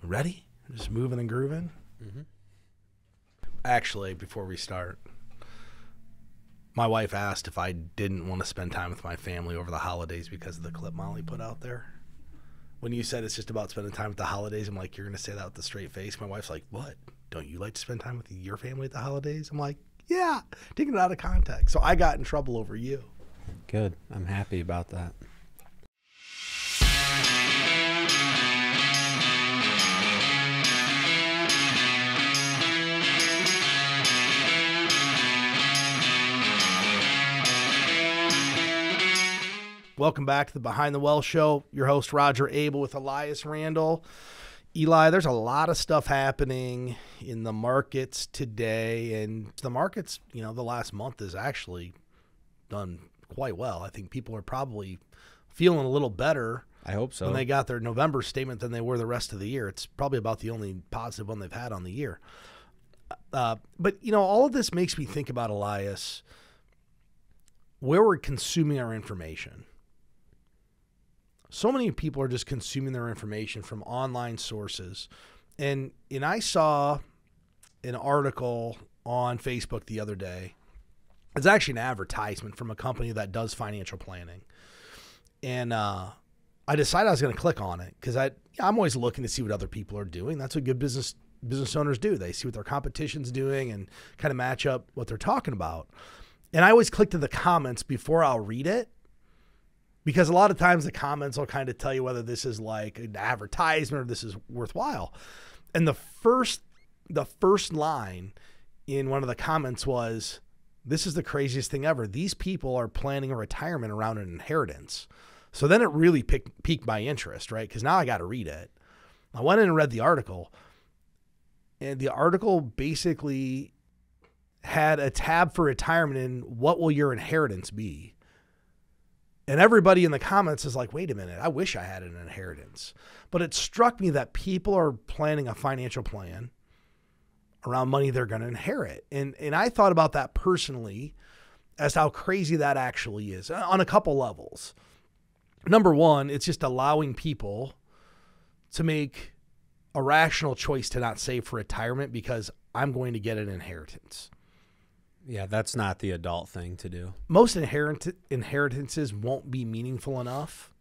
Ready? Just moving and grooving? Mm-hmm. Actually, before we start, my wife asked if I didn't want to spend time with my family over the holidays because of the clip Molly put out there. When you said it's just about spending time with the holidays, I'm like, you're going to say that with a straight face? My wife's like, what? Don't you like to spend time with your family at the holidays? I'm like, yeah, taking it out of context. So I got in trouble over you. Good. I'm happy about that. Welcome back to the Behind the Well Show. Your host, Roger Abel, with Elias, Randel. Eli, there's a lot of stuff happening in the markets today, and the markets, the last month has actually done quite well. I think people are probably feeling a little better. I hope so. When they got their November statement than they were the rest of the year. It's probably about the only positive one they've had on the year. But, all of this makes me think about, Elias, where we're consuming our information. So many people are just consuming their information from online sources. And I saw an article on Facebook the other day. It's actually an advertisement from a company that does financial planning. And I decided I was going to click on it because I'm always looking to see what other people are doing. That's what good business owners do. They see what their competition's doing and kind of match up what they're talking about. And I always click to the comments before I'll read it, because a lot of times the comments will kind of tell you whether this is like an advertisement or this is worthwhile. And the first line in one of the comments was, "This is the craziest thing ever. These people are planning a retirement around an inheritance." So then it really piqued my interest, right? Because now I got to read it. I went in and read the article, and the article basically had a tab for retirement in what will your inheritance be? And everybody in the comments is like, wait a minute, I wish I had an inheritance. But it struck me that people are planning a financial plan around money they're going to inherit. And I thought about that personally as to how crazy that actually is on a couple levels. Number one, it's just allowing people to make a rational choice to not save for retirement because I'm going to get an inheritance. Yeah, that's not the adult thing to do. Most inheritances won't be meaningful enough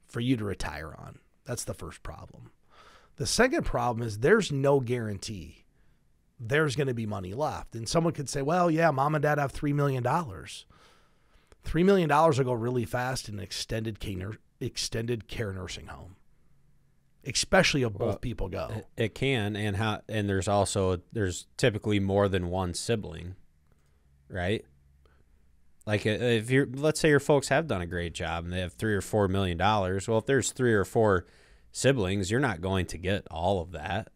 for you to retire on. That's the first problem. The second problem is there's no guarantee there's going to be money left. And someone could say, well, yeah, mom and dad have $3 million. $3 million will go really fast in an extended care nursing home, especially if both people go. It can, and there's typically more than one sibling. Right? Like let's say your folks have done a great job and they have $3 or $4 million. Well, if there's 3 or 4 siblings, you're not going to get all of that.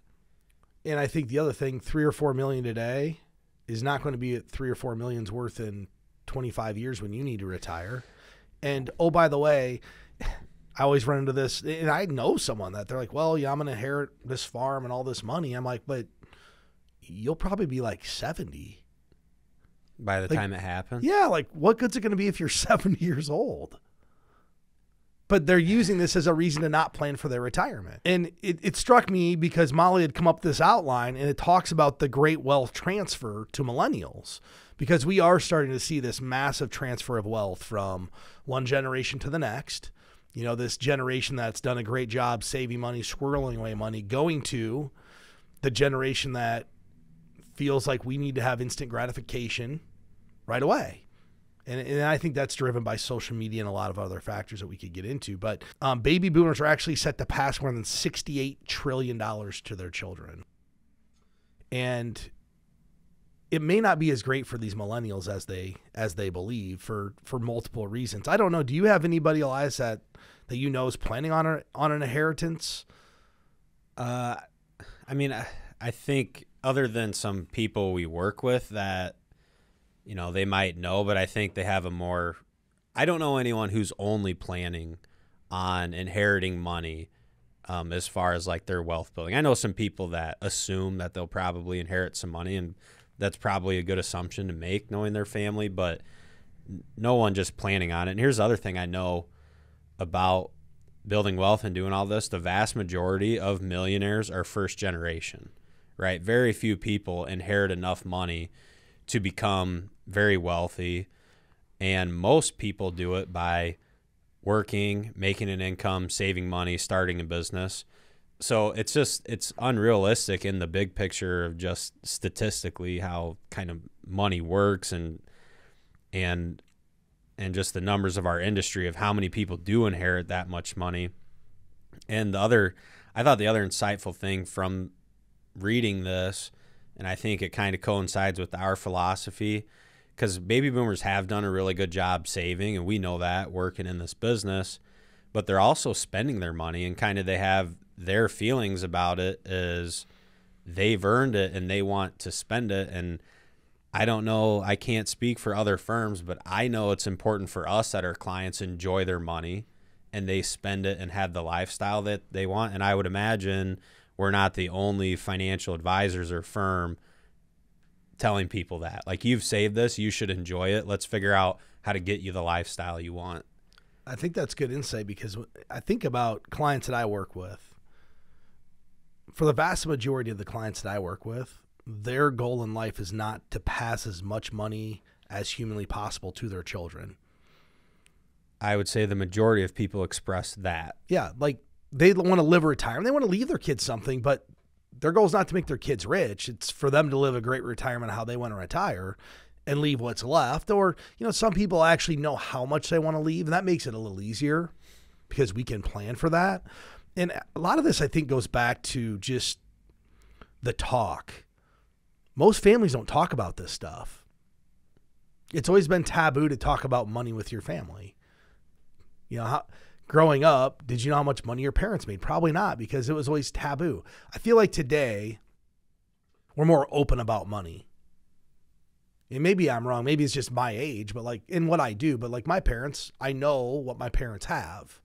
And I think the other thing, 3 or 4 million today is not going to be at 3 or 4 million's worth in 25 years when you need to retire. And oh, by the way, I always run into this, and I know someone that they're like, well, yeah, I'm going to inherit this farm and all this money. I'm like, but you'll probably be like 70. By the time it happens? Yeah, like what good's it going to be if you're 70 years old? But they're using this as a reason to not plan for their retirement. And it struck me because Molly had come up with this outline, and it talks about the great wealth transfer to millennials, because we are starting to see this massive transfer of wealth from one generation to the next. This generation that's done a great job saving money, squirreling away money, going to the generation that feels like we need to have instant gratification right away. And I think that's driven by social media and a lot of other factors that we could get into. But baby boomers are actually set to pass more than $68 trillion to their children. And it may not be as great for these millennials as they believe for multiple reasons. I don't know. Do you have anybody, Elias, that is planning on an inheritance? I think other than some people we work with that, they might know, but I think they have I don't know anyone who's only planning on inheriting money as far as like their wealth building. I know some people that assume that they'll probably inherit some money, and that's probably a good assumption to make knowing their family, but no one just planning on it. And here's the other thing I know about building wealth and doing all this, the vast majority of millionaires are first generation, right? Very few people inherit enough money to become very wealthy. And most people do it by working, making an income, saving money, starting a business. So it's unrealistic in the big picture of just statistically how kind of money works and just the numbers of our industry of how many people do inherit that much money. And I thought the other insightful thing from reading this, and I think it kind of coincides with our philosophy, because baby boomers have done a really good job saving, and we know that working in this business, but they're also spending their money, and kind of they have their feelings about it is they've earned it and they want to spend it. And I don't know, I can't speak for other firms, but I know it's important for us that our clients enjoy their money and they spend it and have the lifestyle that they want. And I would imagine we're not the only financial advisors or firm telling people that. Like, you've saved this, you should enjoy it. Let's figure out how to get you the lifestyle you want. I think that's good insight, because I think about clients that I work with. For the vast majority of the clients that I work with, their goal in life is not to pass as much money as humanly possible to their children. I would say the majority of people express that. Yeah, like they want to live a retirement. They want to leave their kids something, but their goal is not to make their kids rich. It's for them to live a great retirement, how they want to retire and leave what's left. Or, some people actually know how much they want to leave, and that makes it a little easier because we can plan for that. And a lot of this, I think, goes back to just the talk. Most families don't talk about this stuff. It's always been taboo to talk about money with your family. Growing up, did you know how much money your parents made? Probably not, because it was always taboo. I feel like today we're more open about money. And maybe I'm wrong. Maybe it's just my age, but like in what I do. But like my parents, I know what my parents have.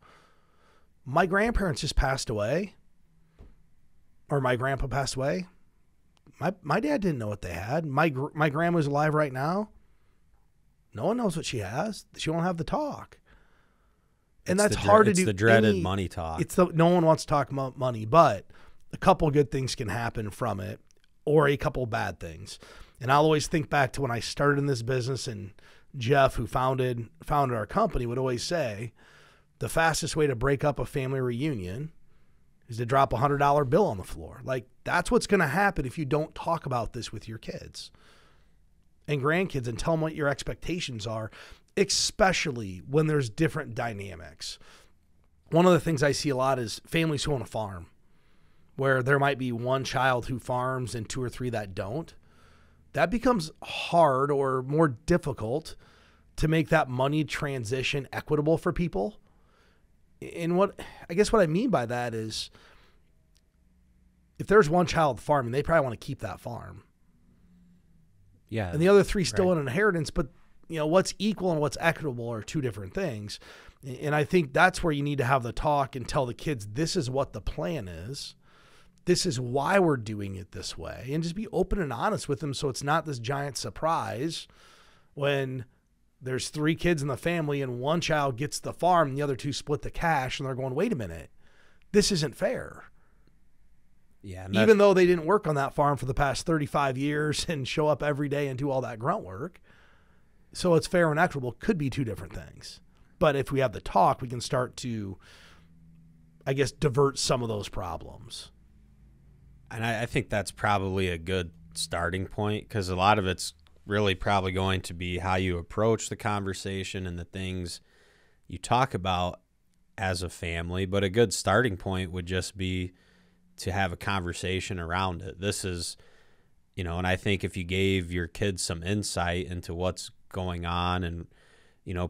My grandparents just passed away, or my grandpa passed away. My dad didn't know what they had. My grandma's alive right now. No one knows what she has. She won't have the talk. And that's hard to do. It's the dreaded money talk. No one wants to talk about money, but a couple good things can happen from it, or a couple bad things. And I'll always think back to when I started in this business, and Jeff, who founded our company, would always say, the fastest way to break up a family reunion is to drop $100 bill on the floor. Like, that's what's going to happen if you don't talk about this with your kids and grandkids and tell them what your expectations are, especially when there's different dynamics. One of the things I see a lot is families who own a farm, where there might be one child who farms and two or three that don't. That becomes hard or more difficult to make that money transition equitable for people. And what I mean by that is, if there's one child farming, they probably want to keep that farm. Yeah. And the other three still in inheritance, but what's equal and what's equitable are two different things. And I think that's where you need to have the talk and tell the kids, this is what the plan is. This is why we're doing it this way. And just be open and honest with them, so it's not this giant surprise when there's three kids in the family and one child gets the farm and the other two split the cash, and they're going, wait a minute, this isn't fair. Yeah. Even though they didn't work on that farm for the past 35 years and show up every day and do all that grunt work. So it's fair and equitable could be two different things. But if we have the talk, we can start to, divert some of those problems. And I think that's probably a good starting point, because a lot of it's really probably going to be how you approach the conversation and the things you talk about as a family. But a good starting point would just be to have a conversation around it. This is, and I think if you gave your kids some insight into what's going on and,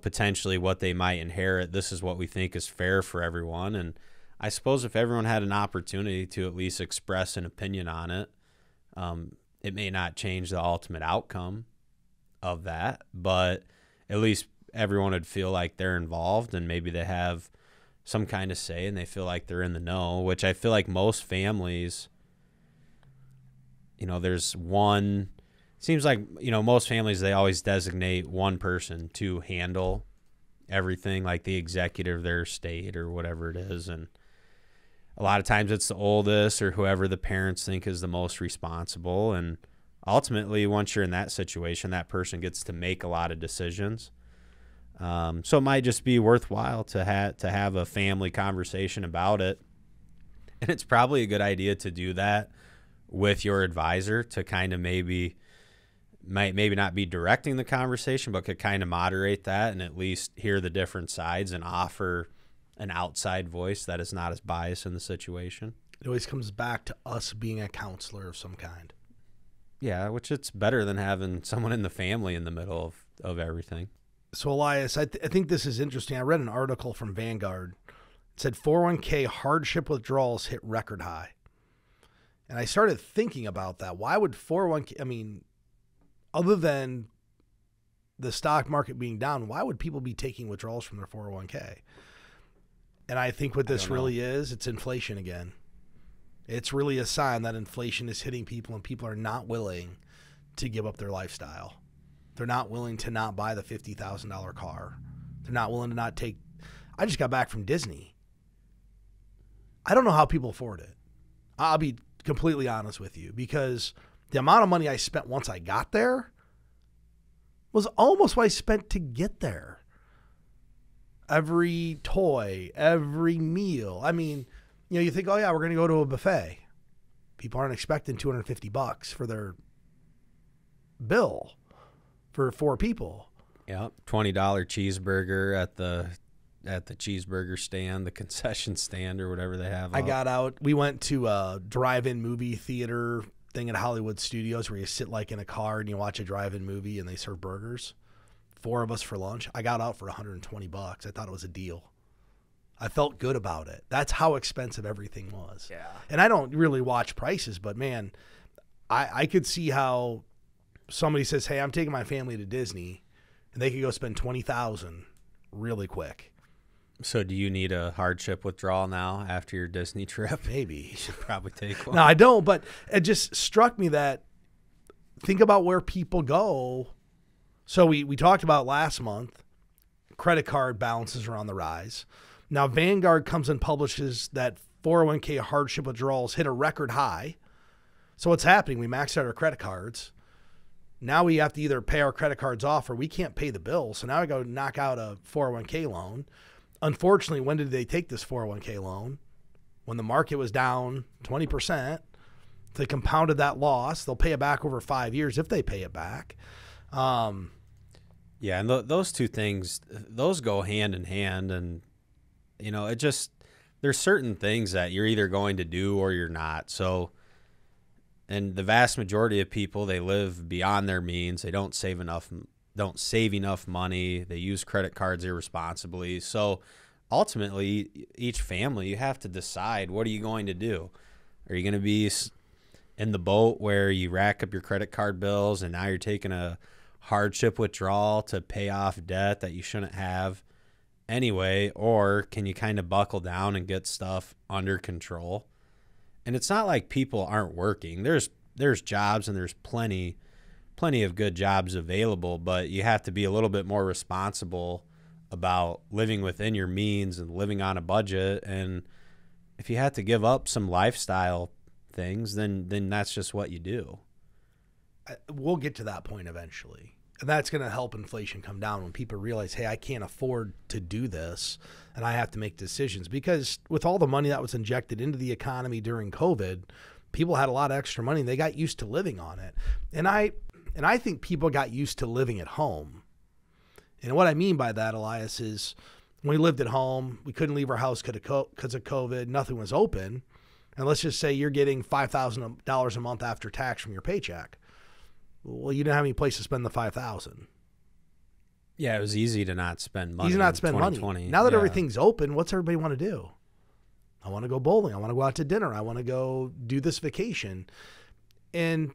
potentially what they might inherit, this is what we think is fair for everyone. And I suppose if everyone had an opportunity to at least express an opinion on it, it may not change the ultimate outcome of that, but at least everyone would feel like they're involved and maybe they have some kind of say and they feel like they're in the know, which I feel like most families, there's one, seems like, most families, they always designate one person to handle, everything, like the executive of their estate or whatever it is. And a lot of times it's the oldest or whoever the parents think is the most responsible. And ultimately, once you're in that situation, that person gets to make a lot of decisions. So it might just be worthwhile to have a family conversation about it. And it's probably a good idea to do that with your advisor to kind of maybe not be directing the conversation, but could kind of moderate that and at least hear the different sides and offer an outside voice that is not as biased in the situation. It always comes back to us being a counselor of some kind. Yeah, which it's better than having someone in the family in the middle of everything. So, Elias, I think this is interesting. I read an article from Vanguard. It said 401k hardship withdrawals hit record high. And I started thinking about that. Why would 401k, I mean, other than the stock market being down, why would people be taking withdrawals from their 401k? And I think what this really is, it's inflation again. It's really a sign that inflation is hitting people and people are not willing to give up their lifestyle. They're not willing to not buy the $50,000 car. They're not willing to not take. I just got back from Disney. I don't know how people afford it. I'll be completely honest with you, because the amount of money I spent once I got there was almost what I spent to get there. Every toy, every meal. I mean, you know, you think, oh yeah, we're going to go to a buffet. People aren't expecting $250 for their bill for 4 people. Yep, $20 cheeseburger at the cheeseburger stand, the concession stand, or whatever they have. I got out. We went to a drive-in movie theater thing at Hollywood Studios where you sit like in a car and you watch a drive-in movie and they serve burgers. 4 of us for lunch. I got out for $120. I thought it was a deal. I felt good about it. That's how expensive everything was. Yeah. And I don't really watch prices, but man, I could see how somebody says, hey, I'm taking my family to Disney, and they could go spend $20,000 really quick. So do you need a hardship withdrawal now after your Disney trip? Maybe. You should probably take one. No, I don't, but it just struck me that think about where people go. So we talked about last month, credit card balances are on the rise. Now Vanguard comes and publishes that 401k hardship withdrawals hit a record high. So what's happening? We maxed out our credit cards. Now we have to either pay our credit cards off or we can't pay the bill. So now I go knock out a 401k loan. Unfortunately, when did they take this 401k loan? When the market was down 20%. They compounded that loss. They'll pay it back over 5 years if they pay it back. Yeah, and those two things, those go hand in hand. And, you know, it just, there's certain things that you're either going to do or you're not. So, and the vast majority of people, they live beyond their means. They don't save enough money. They use credit cards irresponsibly. So ultimately, each family, you have to decide, what are you going to do? Are you going to be in the boat where you rack up your credit card bills and now you're taking a hardship withdrawal to pay off debt that you shouldn't have anyway? Or can you kind of buckle down and get stuff under control? And it's not like people aren't working. There's jobs and there's plenty of good jobs available, but you have to be a little bit more responsible about living within your means and living on a budget. And if you have to give up some lifestyle things, then that's just what you do. We'll get to that point eventually. And that's going to help inflation come down when people realize, hey, I can't afford to do this and I have to make decisions. Because with all the money that was injected into the economy during COVID, people had a lot of extra money and they got used to living on it. And I think people got used to living at home. And what I mean by that, Elias, is when we lived at home, we couldn't leave our house because of COVID. Nothing was open. And let's just say you're getting $5,000 a month after tax from your paycheck. Well, you didn't have any place to spend the $5,000. Yeah, it was easy to not spend money. Easy to not spend money. Now that everything's open, what's everybody want to do? I want to go bowling. I want to go out to dinner. I want to go do this vacation. And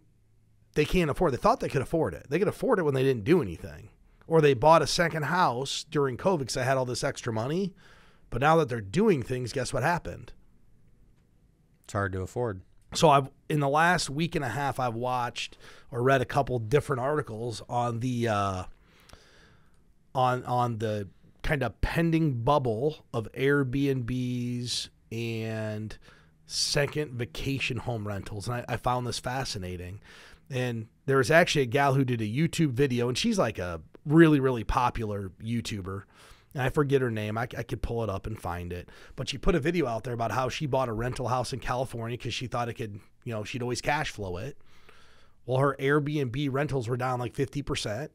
they can't afford it. They thought they could afford it. They could afford it when they didn't do anything. Or they bought a second house during COVID because they had all this extra money. But now that they're doing things, guess what happened? It's hard to afford. So in the last week and a half, I've watched or read a couple different articles on the on the kind of pending bubble of Airbnbs and second vacation home rentals. And I found this fascinating. And there was actually a gal who did a YouTube video, and she's like a really, really popular YouTuber. And I forget her name. I could pull it up and find it. But she put a video out there about how she bought a rental house in California because she thought it could, she'd always cash flow it. Well, her Airbnb rentals were down like 50%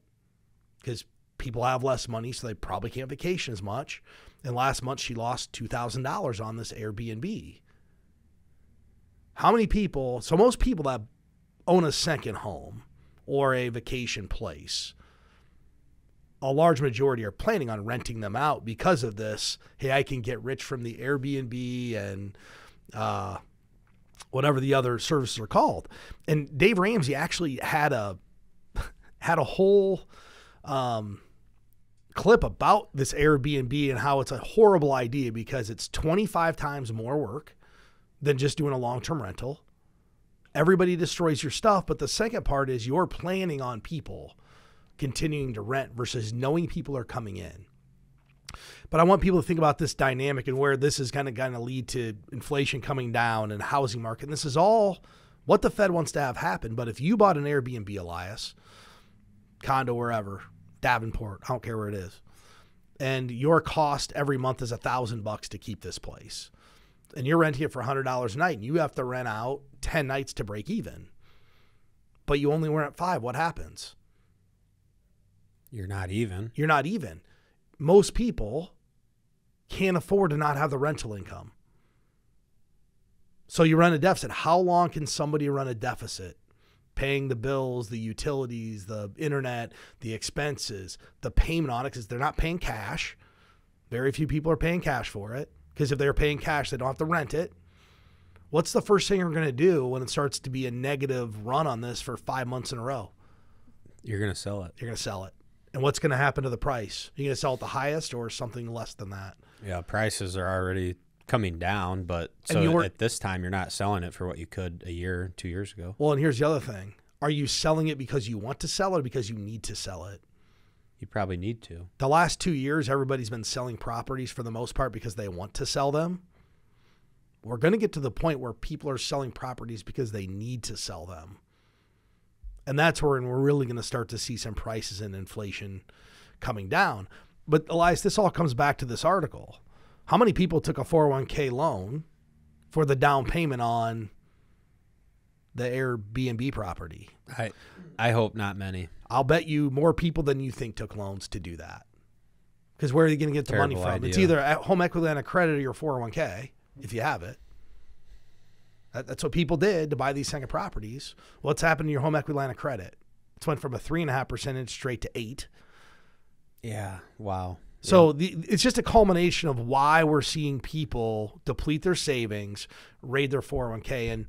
because people have less money, so they probably can't vacation as much. And last month she lost $2,000 on this Airbnb. How many people, so most people that own a second home or a vacation place, a large majority are planning on renting them out because of this. Hey, I can get rich from the Airbnb and whatever the other services are called. And Dave Ramsey actually had a whole clip about this Airbnb and how it's a horrible idea because it's 25 times more work than just doing a long-term rental. Everybody destroys your stuff, but the second part is you're planning on people continuing to rent versus knowing people are coming in. But I want people to think about this dynamic and where this is going to lead to inflation coming down and housing market. And this is all what the Fed wants to have happen. But if you bought an Airbnb, Elias, condo, wherever, Davenport, I don't care where it is, and your cost every month is $1,000 to keep this place, and you're renting it for $100 a night, and you have to rent out 10 nights to break even, but you only rent 5, what happens? You're not even. You're not even. Most people can't afford to not have the rental income. So you run a deficit. How long can somebody run a deficit? Paying the bills, the utilities, the internet, the expenses, the payment on it, because they're not paying cash. Very few people are paying cash for it, because if they're paying cash, they don't have to rent it. What's the first thing you're going to do when it starts to be a negative run on this for 5 months in a row? You're going to sell it. You're going to sell it. And what's going to happen to the price? You're going to sell it the highest or something less than that? Yeah, prices are already coming down, but so at this time you're not selling it for what you could a year, 2 years ago. Well, and here's the other thing. Are you selling it because you want to sell it or because you need to sell it? You probably need to. The last 2 years, everybody's been selling properties for the most part because they want to sell them. We're going to get to the point where people are selling properties because they need to sell them. And that's where we're really going to start to see some prices and inflation coming down. But Elias, this all comes back to this article. How many people took a 401k loan for the down payment on the Airbnb property? I hope not many. I'll bet you more people than you think took loans to do that. Because where are you going to get the money from? Idea. It's either at home equity line of credit or your 401k, if you have it. That's what people did to buy these second properties. What's happened to your home equity line of credit? It's went from a 3.5% interest rate to 8%. Yeah. Wow. So it's just a culmination of why we're seeing people deplete their savings, raid their 401k. And,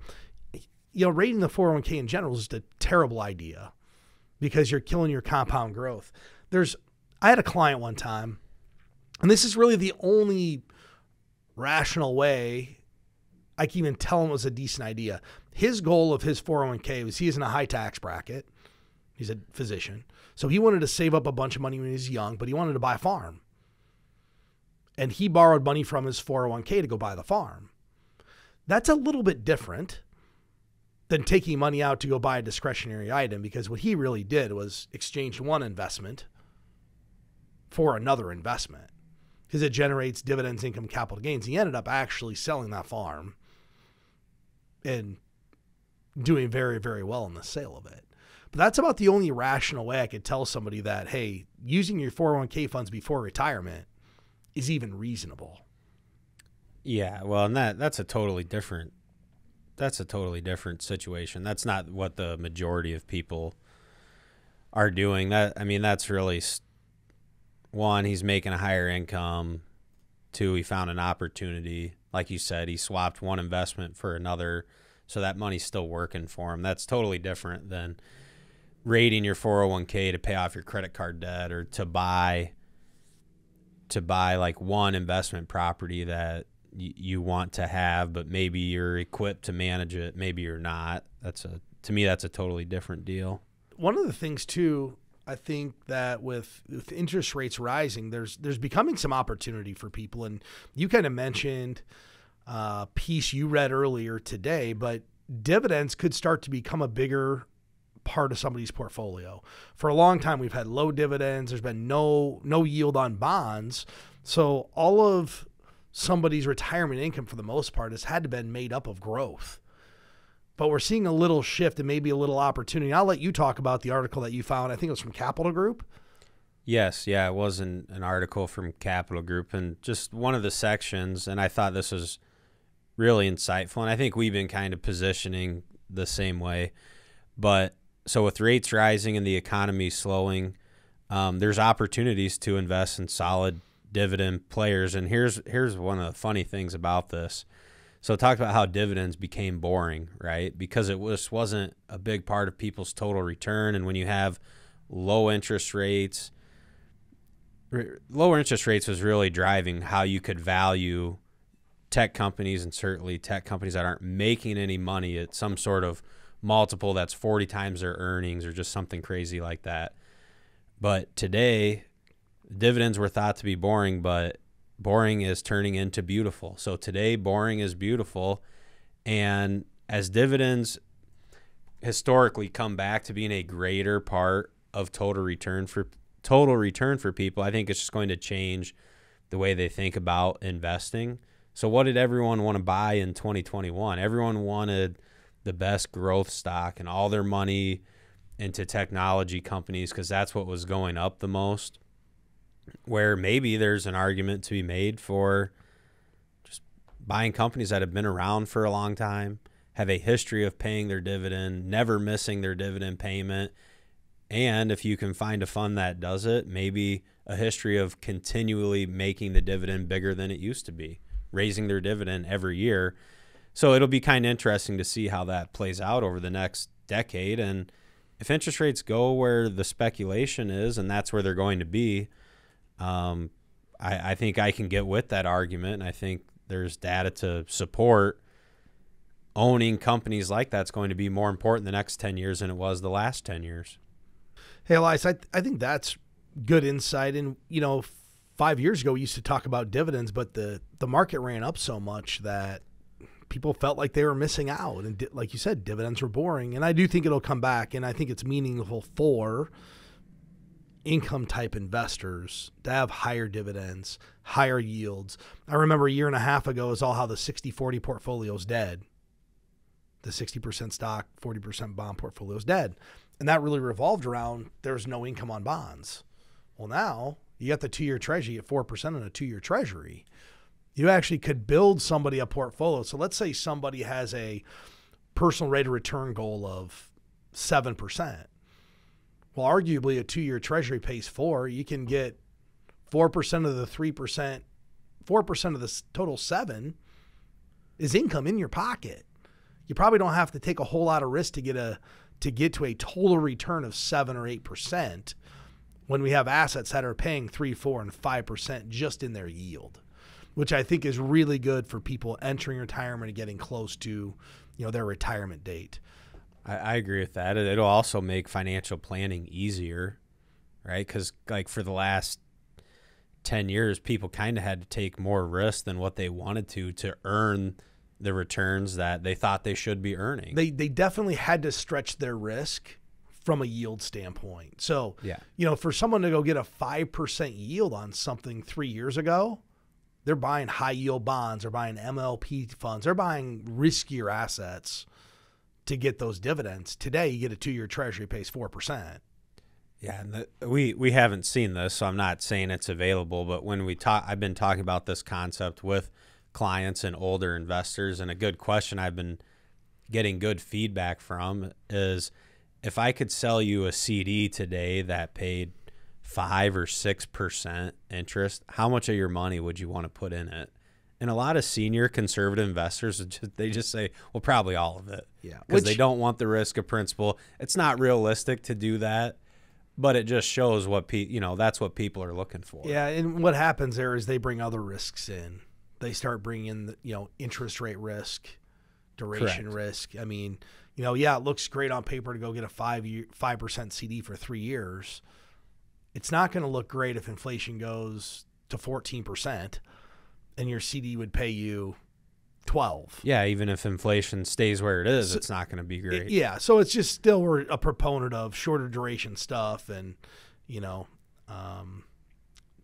raiding the 401k in general is just a terrible idea because you're killing your compound growth. I had a client one time, and this is really the only rational way I can even tell him it was a decent idea. His goal of his 401k was he's in a high tax bracket. He's a physician. So he wanted to save up a bunch of money when he was young, but he wanted to buy a farm. And he borrowed money from his 401k to go buy the farm. That's a little bit different than taking money out to go buy a discretionary item, because what he really did was exchange one investment for another investment because it generates dividends, income, capital gains. He ended up actually selling that farm and doing very, very well in the sale of it. But that's about the only rational way I could tell somebody that, hey, using your 401k funds before retirement is even reasonable. Yeah, well, and that's a totally different situation. That's not what the majority of people are doing. That's really one, he's making a higher income. Two, he found an opportunity. Like you said, he swapped one investment for another, so that money's still working for him. That's totally different than raiding your 401k to pay off your credit card debt or to buy like one investment property that you want to have, but maybe you're equipped to manage it, maybe you're not. To me, that's a totally different deal. One of the things too, I think that with interest rates rising, there's becoming some opportunity for people. And you kind of mentioned a piece you read earlier today, but dividends could start to become a bigger part of somebody's portfolio. For a long time, we've had low dividends. There's been no yield on bonds. So all of somebody's retirement income, for the most part, has had to been made up of growth. But we're seeing a little shift and maybe a little opportunity. I'll let you talk about the article that you found. I think it was from Capital Group. Yes, yeah, it was an article from Capital Group, and just one of the sections, and I thought this was really insightful, and I think we've been kind of positioning the same way. But so with rates rising and the economy slowing, there's opportunities to invest in solid dividend players. And here's one of the funny things about this. So it talked about how dividends became boring, right? Because it wasn't a big part of people's total return. And when you have low interest rates, lower interest rates was really driving how you could value tech companies, and certainly tech companies that aren't making any money at some sort of multiple that's 40 times their earnings or just something crazy like that. But today, dividends were thought to be boring, but boring is turning into beautiful. So today, boring is beautiful. And as dividends historically come back to being a greater part of total return for people, I think it's just going to change the way they think about investing. So what did everyone want to buy in 2021? Everyone wanted the best growth stock and all their money into technology companies because that's what was going up the most. Where maybe there's an argument to be made for just buying companies that have been around for a long time, have a history of paying their dividend, never missing their dividend payment. And if you can find a fund that does it, maybe a history of continually making the dividend bigger than it used to be, raising their dividend every year. So it'll be kind of interesting to see how that plays out over the next decade. And if interest rates go where the speculation is, and that's where they're going to be, I think I can get with that argument. And I think there's data to support owning companies like that's going to be more important the next 10 years than it was the last 10 years. Hey, Elias, I think that's good insight. And, 5 years ago, we used to talk about dividends, but the market ran up so much that people felt like they were missing out. And like you said, dividends were boring. And I do think it'll come back. And I think it's meaningful for income type investors to have higher dividends, higher yields. I remember a year and a half ago is all how the 60-40 portfolio is dead. The 60% stock, 40% bond portfolio is dead. And that really revolved around there's no income on bonds. Well, now you got the 2-year treasury at 4% on a 2-year treasury. You actually could build somebody a portfolio. So let's say somebody has a personal rate of return goal of 7%. Well, arguably a 2-year treasury pays 4. You can get 4% of the 3%, 4% of the total 7 is income in your pocket. You probably don't have to take a whole lot of risk to get to a total return of 7 or 8% when we have assets that are paying 3, 4, and 5% just in their yield, which I think is really good for people entering retirement and getting close to, their retirement date. I agree with that. It'll also make financial planning easier, right? Because for the last 10 years, people kind of had to take more risk than what they wanted to earn the returns that they thought they should be earning. They definitely had to stretch their risk from a yield standpoint. So, for someone to go get a 5% yield on something 3 years ago, they're buying high yield bonds, they're buying MLP funds, they're buying riskier assets to get those dividends. Today, you get a 2-year treasury pays 4%. Yeah, and we haven't seen this, so I'm not saying it's available. But when I've been talking about this concept with clients and older investors, and a good question I've been getting good feedback from is, if I could sell you a CD today that paid 5 or 6% interest, how much of your money would you want to put in it? And a lot of senior conservative investors, they just say, well, probably all of it. Yeah, because they don't want the risk of principal. It's not realistic to do that, but it just shows what that's what people are looking for. Yeah, and what happens there is they bring other risks in. They start bringing in, interest rate risk, duration risk. I mean, Yeah, it looks great on paper to go get a 5% CD for 3 years. It's not going to look great if inflation goes to 14% and your CD would pay you 12. Yeah, even if inflation stays where it is, it's not going to be great. So it's just still we're a proponent of shorter duration stuff and,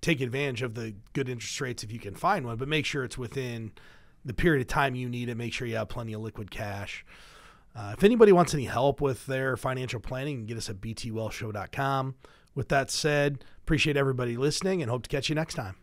take advantage of the good interest rates if you can find one, but make sure it's within the period of time you need it. Make sure you have plenty of liquid cash. If anybody wants any help with their financial planning, you can get us at btwellshow.com. With that said, appreciate everybody listening and hope to catch you next time.